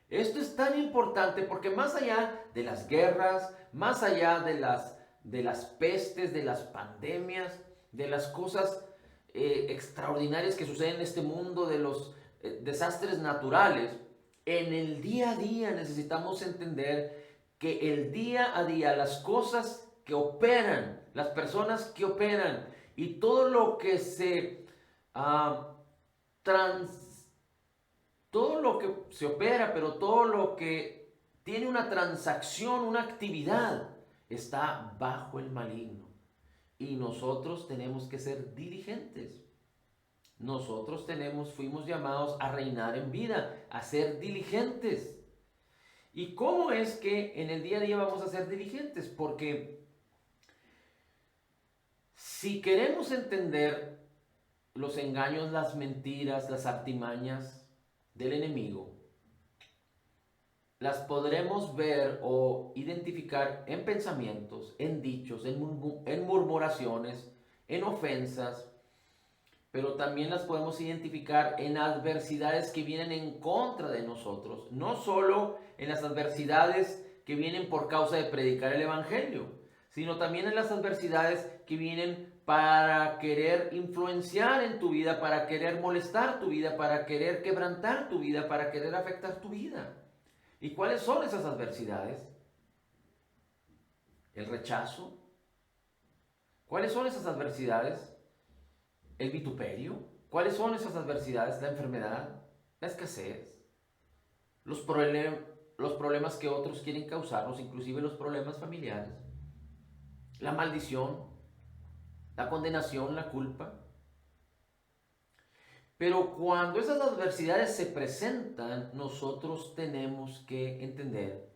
Esto es tan importante porque más allá de las guerras, más allá de las pestes, de las pandemias, de las cosas extraordinarias que suceden en este mundo, de los desastres naturales, en el día a día necesitamos entender que el día a día, las cosas que operan, las personas que operan y todo lo que se ah, trans, todo lo que se opera, pero todo lo que tiene una transacción, una actividad, está bajo el maligno. Y nosotros tenemos que ser diligentes. Nosotros fuimos llamados a reinar en vida, a ser diligentes. ¿Y cómo es que en el día a día vamos a ser diligentes? Porque si queremos entender los engaños, las mentiras, las artimañas del enemigo, las podremos ver o identificar en pensamientos, en dichos, en murmuraciones, en ofensas, pero también las podemos identificar en adversidades que vienen en contra de nosotros, no solo en las adversidades que vienen por causa de predicar el Evangelio, sino también en las adversidades que vienen para querer influenciar en tu vida, para querer molestar tu vida, para querer quebrantar tu vida, para querer afectar tu vida. ¿Y cuáles son esas adversidades? El rechazo. ¿Cuáles son esas adversidades? El vituperio. ¿Cuáles son esas adversidades? La enfermedad, la escasez, los, los problemas que otros quieren causarnos, inclusive los problemas familiares, la maldición, la condenación, la culpa. Pero cuando esas adversidades se presentan, nosotros tenemos que entender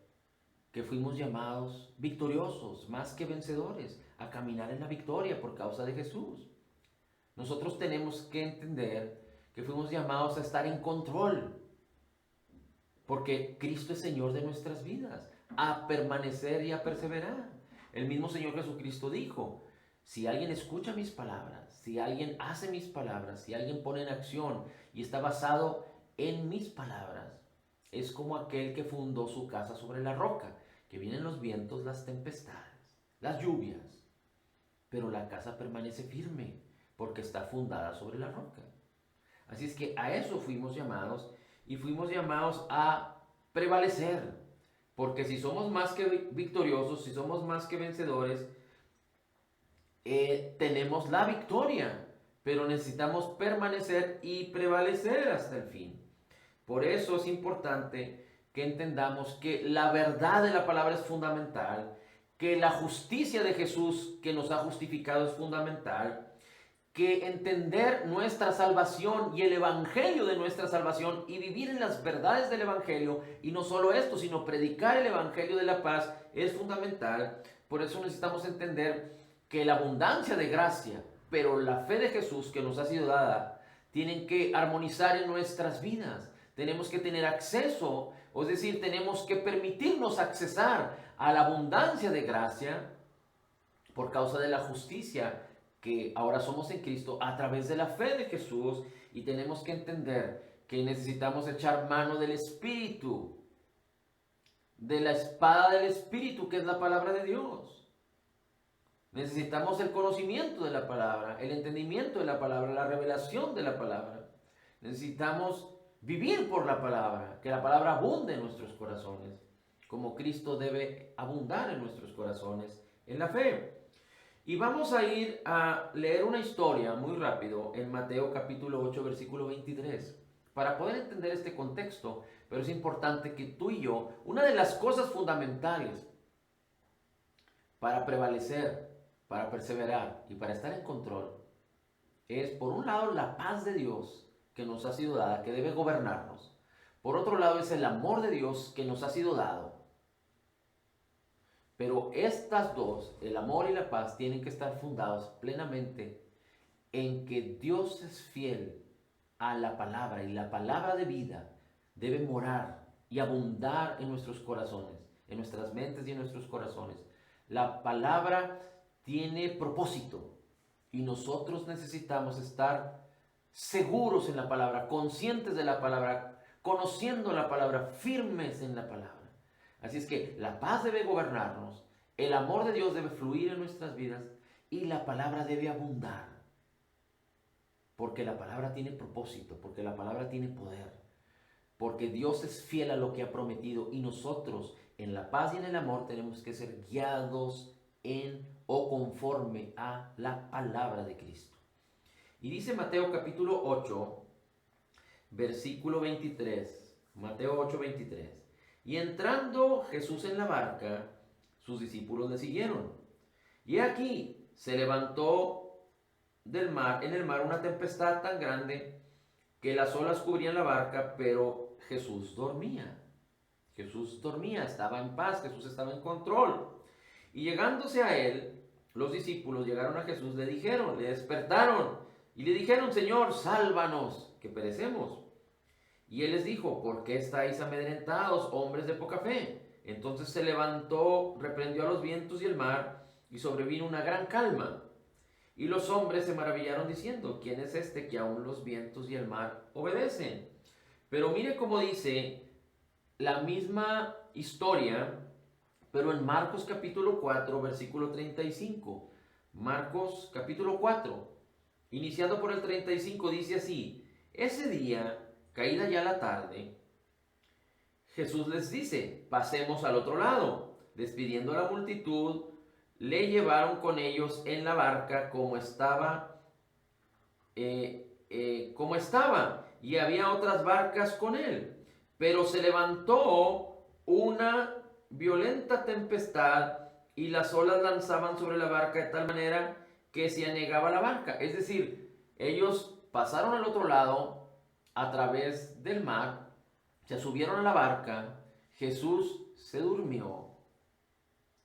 que fuimos llamados victoriosos, más que vencedores, a caminar en la victoria por causa de Jesús. Nosotros tenemos que entender que fuimos llamados a estar en control, porque Cristo es Señor de nuestras vidas, a permanecer y a perseverar. El mismo Señor Jesucristo dijo, si alguien escucha mis palabras, si alguien hace mis palabras, si alguien pone en acción y está basado en mis palabras, es como aquel que fundó su casa sobre la roca, que vienen los vientos, las tempestades, las lluvias, pero la casa permanece firme porque está fundada sobre la roca. Así es que a eso fuimos llamados y fuimos llamados a prevalecer. Porque si somos más que victoriosos, si somos más que vencedores, tenemos la victoria, pero necesitamos permanecer y prevalecer hasta el fin. Por eso es importante que entendamos que la verdad de la palabra es fundamental, que la justicia de Jesús que nos ha justificado es fundamental, que entender nuestra salvación y el evangelio de nuestra salvación y vivir en las verdades del evangelio, y no solo esto, sino predicar el evangelio de la paz es fundamental. Por eso necesitamos entender que la abundancia de gracia, pero la fe de Jesús que nos ha sido dada, tienen que armonizar en nuestras vidas. Tenemos que tener acceso, es decir, tenemos que permitirnos accesar a la abundancia de gracia por causa de la justicia que ahora somos en Cristo a través de la fe de Jesús, y tenemos que entender que necesitamos echar mano del Espíritu, de la espada del Espíritu que es la palabra de Dios. Necesitamos el conocimiento de la palabra, el entendimiento de la palabra, la revelación de la palabra. Necesitamos vivir por la palabra, que la palabra abunde en nuestros corazones, como Cristo debe abundar en nuestros corazones en la fe. Y vamos a ir a leer una historia muy rápido en Mateo capítulo 8, versículo 23, para poder entender este contexto. Pero es importante que tú y yo, una de las cosas fundamentales para prevalecer, para perseverar y para estar en control, es por un lado la paz de Dios que nos ha sido dada, que debe gobernarnos. Por otro lado es el amor de Dios que nos ha sido dado. Pero estas dos, el amor y la paz, tienen que estar fundados plenamente en que Dios es fiel a la palabra, y la palabra de vida debe morar y abundar en nuestros corazones, en nuestras mentes y en nuestros corazones. La palabra tiene propósito y nosotros necesitamos estar seguros en la palabra, conscientes de la palabra, conociendo la palabra, firmes en la palabra. Así es que la paz debe gobernarnos, el amor de Dios debe fluir en nuestras vidas y la palabra debe abundar. Porque la palabra tiene propósito, porque la palabra tiene poder, porque Dios es fiel a lo que ha prometido y nosotros en la paz y en el amor tenemos que ser guiados en o conforme a la palabra de Cristo. Y dice Mateo capítulo 8, versículo 23, Mateo 8, 23. Y entrando Jesús en la barca, sus discípulos le siguieron. Y aquí se levantó en el mar una tempestad tan grande que las olas cubrían la barca, pero Jesús dormía. Jesús dormía, estaba en paz, Jesús estaba en control. Y llegándose a él, los discípulos llegaron a Jesús, le despertaron y le dijeron: Señor, sálvanos, que perecemos. Y él les dijo: ¿por qué estáis amedrentados, hombres de poca fe? Entonces se levantó, reprendió a los vientos y el mar, y sobrevino una gran calma. Y los hombres se maravillaron diciendo: ¿quién es este que aún los vientos y el mar obedecen? Pero mire cómo dice la misma historia, pero en Marcos capítulo 4, versículo 35. Marcos capítulo 4, iniciando por el 35, dice así: ese día, caída ya la tarde, Jesús les dice: pasemos al otro lado. Despidiendo a la multitud, le llevaron con ellos en la barca como estaba, y había otras barcas con él. Pero se levantó una violenta tempestad y las olas lanzaban sobre la barca de tal manera que se anegaba la barca. Es decir, ellos pasaron al otro lado a través del mar, se subieron a la barca, Jesús se durmió,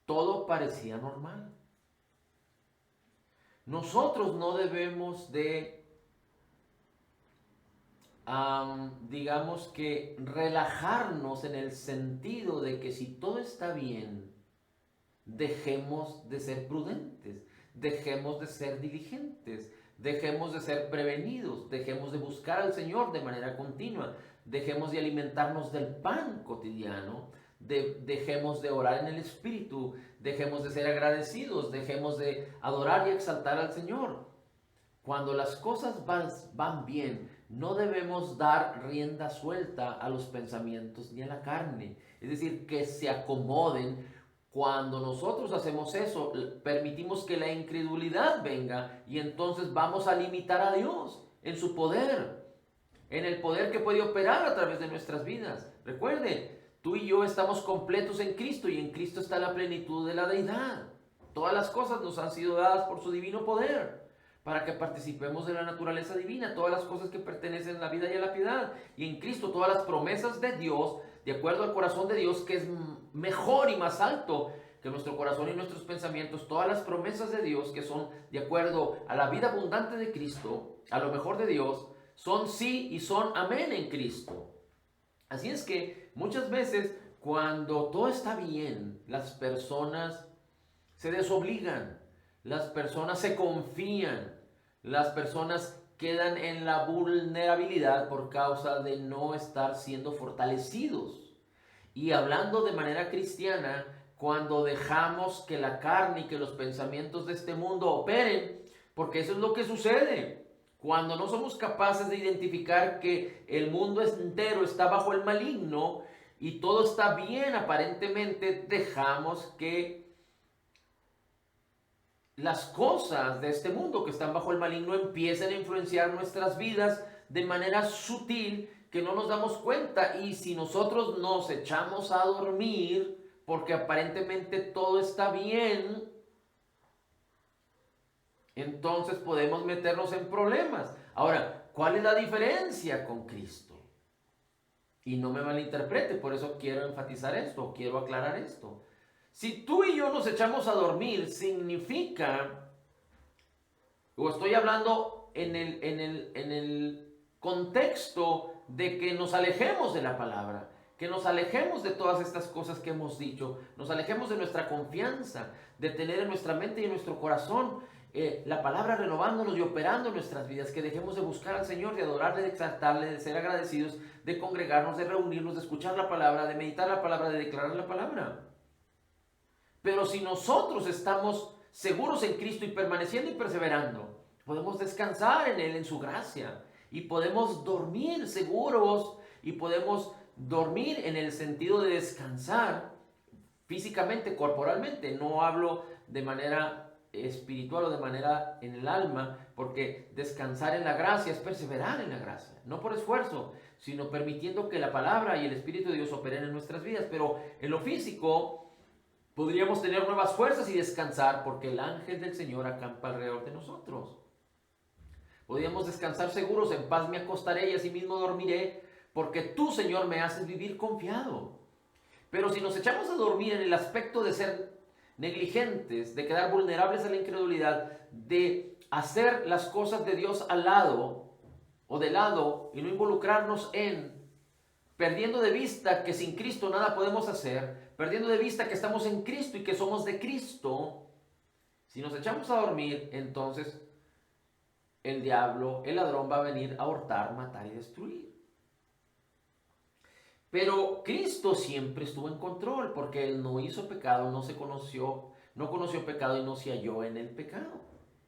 todo parecía normal. Nosotros no debemos de digamos que relajarnos en el sentido de que si todo está bien, dejemos de ser prudentes, dejemos de ser diligentes, dejemos de ser prevenidos, dejemos de buscar al Señor de manera continua, dejemos de alimentarnos del pan cotidiano, dejemos de orar en el Espíritu, dejemos de ser agradecidos, dejemos de adorar y exaltar al Señor. Cuando las cosas van bien, no debemos dar rienda suelta a los pensamientos ni a la carne. Es decir, que se acomoden. Cuando nosotros hacemos eso, permitimos que la incredulidad venga y entonces vamos a limitar a Dios en su poder, en el poder que puede operar a través de nuestras vidas. Recuerde, tú y yo estamos completos en Cristo y en Cristo está la plenitud de la deidad. Todas las cosas nos han sido dadas por su divino poder, para que participemos de la naturaleza divina, todas las cosas que pertenecen a la vida y a la piedad. Y en Cristo todas las promesas de Dios, de acuerdo al corazón de Dios, que es mejor y más alto que nuestro corazón y nuestros pensamientos, todas las promesas de Dios que son de acuerdo a la vida abundante de Cristo, a lo mejor de Dios, son sí y son amén en Cristo. Así es que muchas veces cuando todo está bien, las personas se desobligan, las personas se confían, las personas quedan en la vulnerabilidad por causa de no estar siendo fortalecidos. Y hablando de manera cristiana, cuando dejamos que la carne y que los pensamientos de este mundo operen, porque eso es lo que sucede. Cuando no somos capaces de identificar que el mundo entero está bajo el maligno y todo está bien aparentemente, dejamos que las cosas de este mundo que están bajo el maligno empiezan a influenciar nuestras vidas de manera sutil que no nos damos cuenta. Y si nosotros nos echamos a dormir porque aparentemente todo está bien, entonces podemos meternos en problemas. Ahora, ¿cuál es la diferencia con Cristo? Y no me malinterprete, por eso quiero enfatizar esto, quiero aclarar esto. Si tú y yo nos echamos a dormir, significa, o estoy hablando en el contexto de que nos alejemos de la palabra, que nos alejemos de todas estas cosas que hemos dicho, nos alejemos de nuestra confianza, de tener en nuestra mente y en nuestro corazón la palabra renovándonos y operando en nuestras vidas, que dejemos de buscar al Señor, de adorarle, de exaltarle, de ser agradecidos, de congregarnos, de reunirnos, de escuchar la palabra, de meditar la palabra, de declarar la palabra. Pero si nosotros estamos seguros en Cristo y permaneciendo y perseverando, podemos descansar en Él, en su gracia, y podemos dormir seguros, y podemos dormir en el sentido de descansar físicamente, corporalmente. No hablo de manera espiritual o de manera en el alma, porque descansar en la gracia es perseverar en la gracia, no por esfuerzo, sino permitiendo que la palabra y el Espíritu de Dios operen en nuestras vidas. Pero en lo físico podríamos tener nuevas fuerzas y descansar porque el ángel del Señor acampa alrededor de nosotros. Podríamos descansar seguros, en paz me acostaré y asimismo dormiré, porque tú, Señor, me haces vivir confiado. Pero si nos echamos a dormir en el aspecto de ser negligentes, de quedar vulnerables a la incredulidad, de hacer las cosas de Dios al lado o de lado y no involucrarnos perdiendo de vista que sin Cristo nada podemos hacer, perdiendo de vista que estamos en Cristo y que somos de Cristo, si nos echamos a dormir, entonces el diablo, el ladrón va a venir a hurtar, matar y destruir. Pero Cristo siempre estuvo en control porque Él no hizo pecado, no conoció pecado y no se halló en el pecado.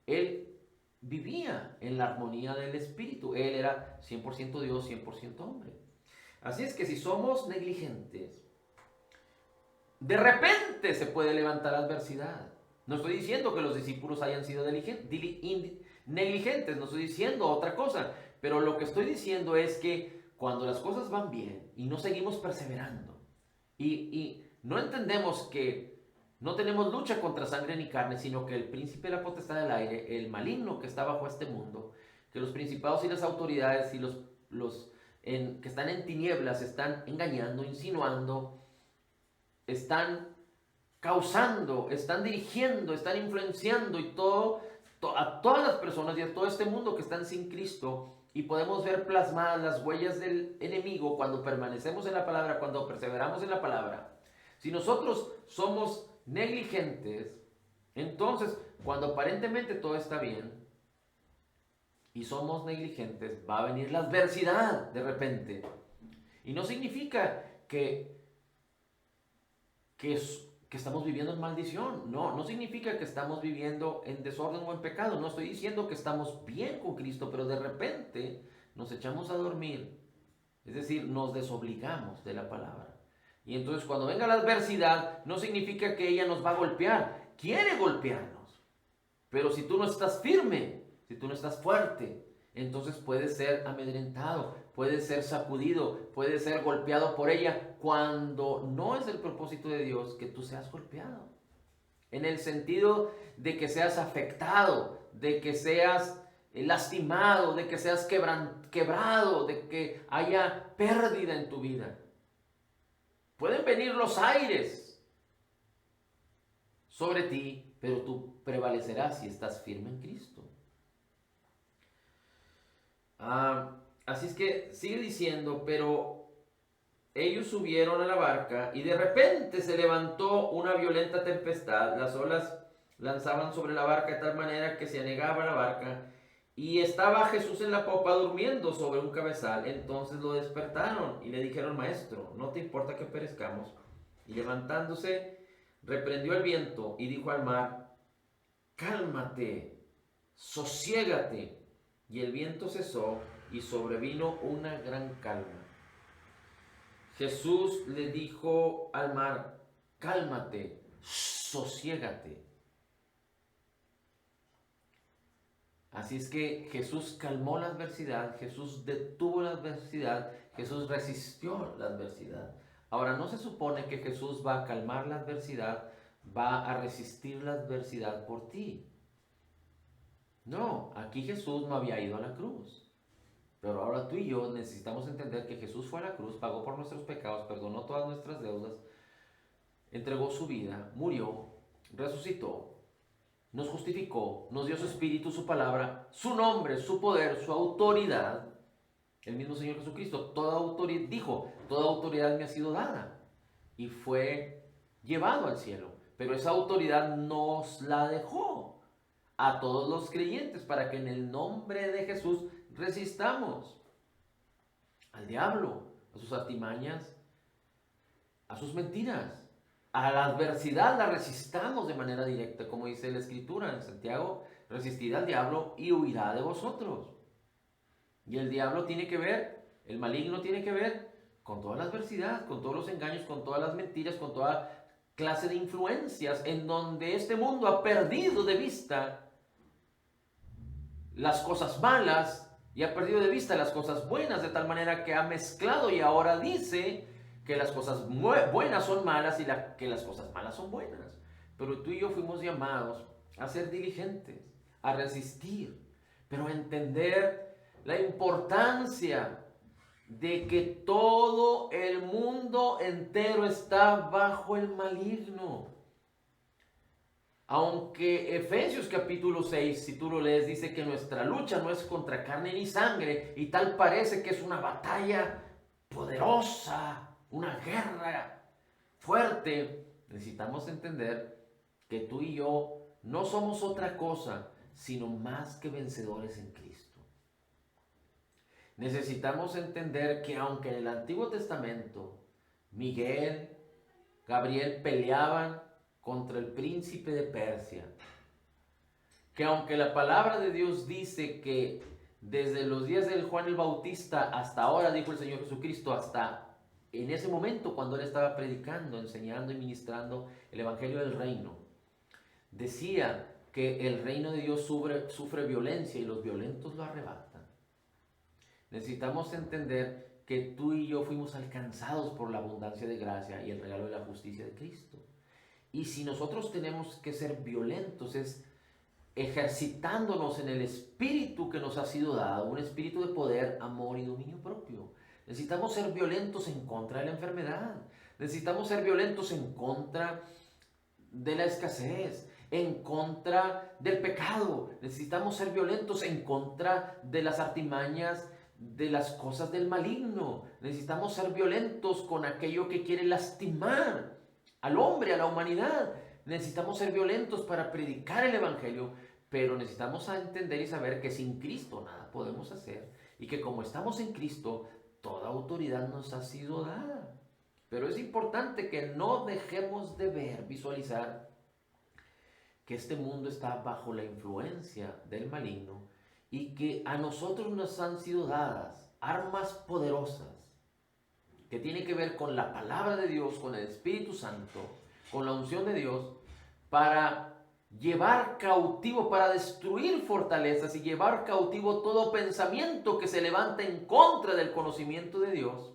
Él vivía en la armonía del Espíritu. Él era 100% Dios, 100% hombre. Así es que si somos negligentes, de repente se puede levantar adversidad. No estoy diciendo que los discípulos hayan sido negligentes, no estoy diciendo otra cosa, pero lo que estoy diciendo es que cuando las cosas van bien y no seguimos perseverando y no entendemos que no tenemos lucha contra sangre ni carne, sino que el príncipe de la potestad del aire, el maligno que está bajo este mundo, que los principados y las autoridades y que están en tinieblas están engañando, insinuando, están causando, están dirigiendo, están influenciando y a todas las personas y a todo este mundo que están sin Cristo. Y podemos ver plasmadas las huellas del enemigo cuando permanecemos en la palabra, cuando perseveramos en la palabra. Si nosotros somos negligentes, entonces cuando aparentemente todo está bien y somos negligentes, va a venir la adversidad de repente. Y no significa que estamos viviendo en maldición. No significa que estamos viviendo en desorden o en pecado. No estoy diciendo que estamos bien con Cristo, pero de repente nos echamos a dormir. Es decir, nos desobligamos de la palabra. Y entonces cuando venga la adversidad, no significa que ella nos va a golpear. Quiere golpearnos. Pero si tú no estás firme, si tú no estás fuerte, entonces puedes ser amedrentado, puedes ser sacudido, puedes ser golpeado por ella, cuando no es el propósito de Dios que tú seas golpeado. En el sentido de que seas afectado, de que seas lastimado, de que seas quebrado, de que haya pérdida en tu vida. Pueden venir los aires sobre ti, pero tú prevalecerás si estás firme en Cristo. Así es que sigue diciendo, pero ellos subieron a la barca y de repente se levantó una violenta tempestad. Las olas lanzaban sobre la barca de tal manera que se anegaba la barca y estaba Jesús en la popa durmiendo sobre un cabezal. Entonces lo despertaron y le dijeron: Maestro, ¿no te importa que perezcamos? Y levantándose, reprendió el viento y dijo al mar: Cálmate, sosiégate. Y el viento cesó y sobrevino una gran calma. Jesús le dijo al mar: cálmate, sosiégate. Así es que Jesús calmó la adversidad, Jesús detuvo la adversidad, Jesús resistió la adversidad. Ahora, no se supone que Jesús va a calmar la adversidad, va a resistir la adversidad por ti. No, aquí Jesús no había ido a la cruz. Pero ahora tú y yo necesitamos entender que Jesús fue a la cruz, pagó por nuestros pecados, perdonó todas nuestras deudas, entregó su vida, murió, resucitó, nos justificó, nos dio su espíritu, su palabra, su nombre, su poder, su autoridad. El mismo Señor Jesucristo dijo: toda autoridad me ha sido dada, y fue llevado al cielo. Pero esa autoridad nos la dejó a todos los creyentes para que en el nombre de Jesús resistamos al diablo, a sus artimañas, a sus mentiras. A la adversidad la resistamos de manera directa, como dice la Escritura en Santiago: resistid al diablo y huirá de vosotros. Y el diablo tiene que ver, el maligno tiene que ver con toda la adversidad, con todos los engaños, con todas las mentiras, con toda clase de influencias en donde este mundo ha perdido de vista las cosas malas y ha perdido de vista las cosas buenas, de tal manera que ha mezclado y ahora dice que las cosas buenas son malas y que las cosas malas son buenas. Pero tú y yo fuimos llamados a ser diligentes, a resistir, pero a entender la importancia de que todo el mundo entero está bajo el maligno. Aunque Efesios capítulo 6, si tú lo lees, dice que nuestra lucha no es contra carne ni sangre, y tal parece que es una batalla poderosa, una guerra fuerte, necesitamos entender que tú y yo no somos otra cosa, sino más que vencedores en Cristo. Necesitamos entender que aunque en el Antiguo Testamento Miguel, Gabriel peleaban contra el príncipe de Persia, que aunque la palabra de Dios dice que desde los días de Juan el Bautista hasta ahora, dijo el Señor Jesucristo, hasta en ese momento cuando él estaba predicando, enseñando y ministrando el evangelio del reino, decía que el reino de Dios sufre violencia y los violentos lo arrebatan. Necesitamos entender que tú y yo fuimos alcanzados por la abundancia de gracia y el regalo de la justicia de Cristo. Y si nosotros tenemos que ser violentos, es ejercitándonos en el espíritu que nos ha sido dado, un espíritu de poder, amor y dominio propio. Necesitamos ser violentos en contra de la enfermedad. Necesitamos ser violentos en contra de la escasez, en contra del pecado. Necesitamos ser violentos en contra de las artimañas, de las cosas del maligno. Necesitamos ser violentos con aquello que quiere lastimar al hombre, a la humanidad. Necesitamos ser violentos para predicar el evangelio, pero necesitamos entender y saber que sin Cristo nada podemos hacer, y que como estamos en Cristo, toda autoridad nos ha sido dada. Pero es importante que no dejemos de ver, visualizar, que este mundo está bajo la influencia del maligno y que a nosotros nos han sido dadas armas poderosas que tienen que ver con la palabra de Dios, con el Espíritu Santo, con la unción de Dios, para llevar cautivo, para destruir fortalezas y llevar cautivo todo pensamiento que se levanta en contra del conocimiento de Dios,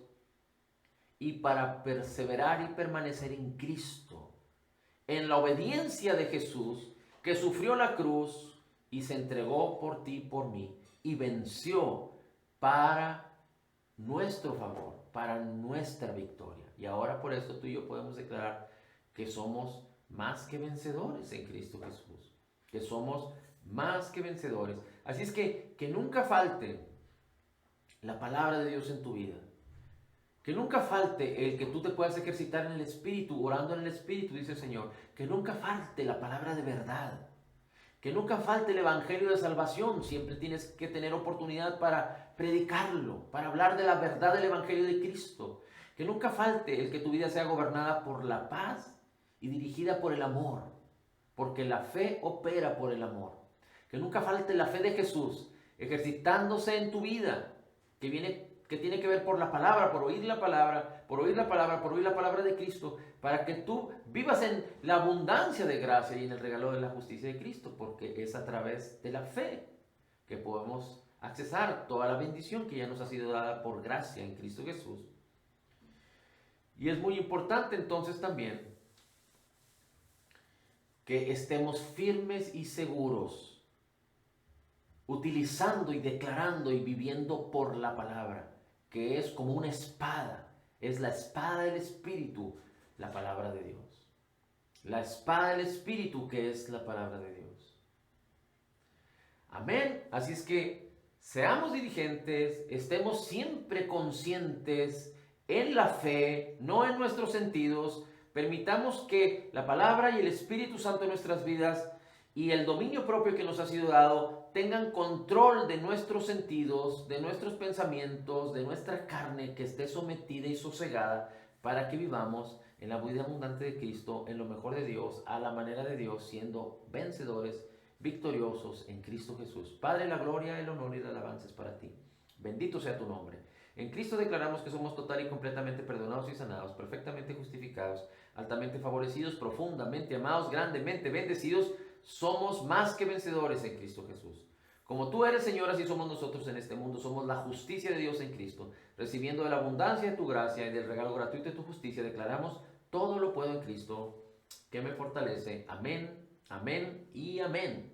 y para perseverar y permanecer en Cristo, en la obediencia de Jesús, que sufrió la cruz y se entregó por ti y por mí, y venció para nuestro favor, para nuestra victoria. Y ahora por eso tú y yo podemos declarar que somos más que vencedores en Cristo Jesús, que somos más que vencedores. Así es que nunca falte la palabra de Dios en tu vida. Que nunca falte el que tú te puedas ejercitar en el Espíritu, orando en el Espíritu, dice el Señor. Que nunca falte la palabra de verdad. Que nunca falte el Evangelio de salvación. Siempre tienes que tener oportunidad para predicarlo, para hablar de la verdad del Evangelio de Cristo. Que nunca falte el que tu vida sea gobernada por la paz y dirigida por el amor. Porque la fe opera por el amor. Que nunca falte la fe de Jesús ejercitándose en tu vida, que tiene que ver por la palabra, por oír la palabra, por oír la palabra, por oír la palabra de Cristo, para que tú vivas en la abundancia de gracia y en el regalo de la justicia de Cristo, porque es a través de la fe que podemos accesar toda la bendición que ya nos ha sido dada por gracia en Cristo Jesús. Y es muy importante entonces también que estemos firmes y seguros, utilizando y declarando y viviendo por la palabra, que es como una espada, es la espada del Espíritu, la palabra de Dios. La espada del Espíritu, que es la palabra de Dios. Amén. Así es que seamos diligentes, estemos siempre conscientes en la fe, no en nuestros sentidos. Permitamos que la palabra y el Espíritu Santo en nuestras vidas y el dominio propio que nos ha sido dado tengan control de nuestros sentidos, de nuestros pensamientos, de nuestra carne que esté sometida y sosegada para que vivamos en la vida abundante de Cristo, en lo mejor de Dios, a la manera de Dios, siendo vencedores, victoriosos en Cristo Jesús. Padre, la gloria, el honor y la alabanza es para ti. Bendito sea tu nombre. En Cristo declaramos que somos total y completamente perdonados y sanados, perfectamente justificados, altamente favorecidos, profundamente amados, grandemente bendecidos. Somos más que vencedores en Cristo Jesús. Como tú eres, Señor, así somos nosotros en este mundo. Somos la justicia de Dios en Cristo. Recibiendo de la abundancia de tu gracia y del regalo gratuito de tu justicia, declaramos: todo lo puedo en Cristo que me fortalece. Amén, amén y amén.